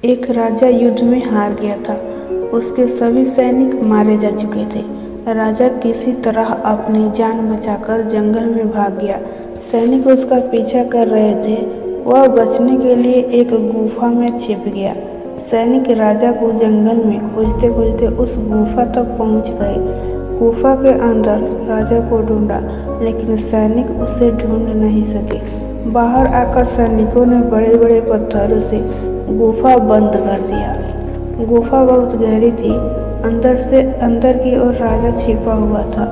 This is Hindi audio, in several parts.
एक राजा युद्ध में हार गया था। उसके सभी सैनिक मारे जा चुके थे। राजा किसी तरह अपनी जान बचाकर जंगल में भाग गया। सैनिक उसका पीछा कर रहे थे। वह बचने के लिए एक गुफा में छिप गया। सैनिक राजा को जंगल में खोजते खोजते उस गुफा तक पहुंच गए। गुफा के अंदर राजा को ढूंढा, लेकिन सैनिक उसे ढूंढ नहीं सके। बाहर आकर सैनिकों ने बड़े बड़े पत्थरों से गुफा बंद कर दिया। गुफा बहुत गहरी थी। अंदर से अंदर की ओर राजा छिपा हुआ था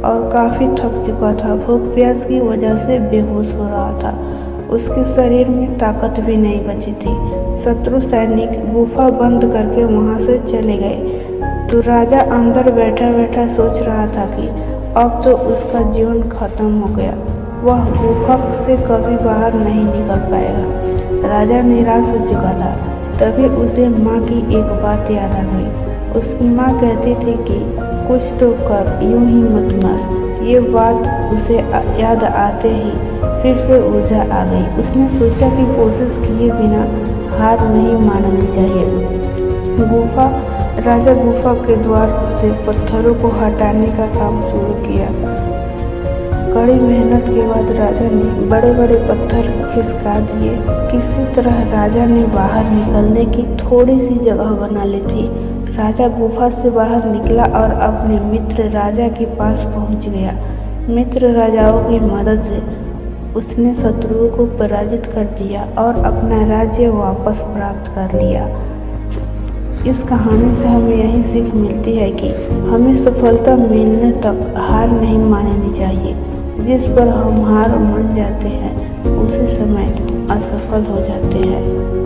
और काफी थक चुका था। भूख प्यास की वजह से बेहोश हो रहा था। उसके शरीर में ताकत भी नहीं बची थी। शत्रु सैनिक गुफा बंद करके वहां से चले गए तो राजा अंदर बैठा बैठा सोच रहा था कि अब तो उसका जीवन खत्म हो गया। वह गुफा से कभी बाहर नहीं निकल पाएगा। राजा निराश हो चुका था। तभी उसे माँ की एक बात याद आ गई। उसकी माँ कहती थी कि कुछ तो कर, यूं ही मत मर। ये बात उसे याद आते ही फिर से ऊर्जा आ गई। उसने सोचा कि कोशिश किए बिना हार नहीं माननी चाहिए। राजा गुफा के द्वार से पत्थरों को हटाने का काम शुरू किया। कड़ी मेहनत के बाद राजा ने बड़े बड़े पत्थर खिसका दिए। किसी तरह राजा ने बाहर निकलने की थोड़ी सी जगह बना ली थी। राजा गुफा से बाहर निकला और अपने मित्र राजा के पास पहुंच गया। मित्र राजाओं की मदद से उसने शत्रुओं को पराजित कर दिया और अपना राज्य वापस प्राप्त कर लिया। इस कहानी से हमें यही सीख मिलती है कि हमें सफलता मिलने तक हार नहीं माननी चाहिए। जिस पर हम हार मान जाते हैं उसी समय असफल हो जाते हैं।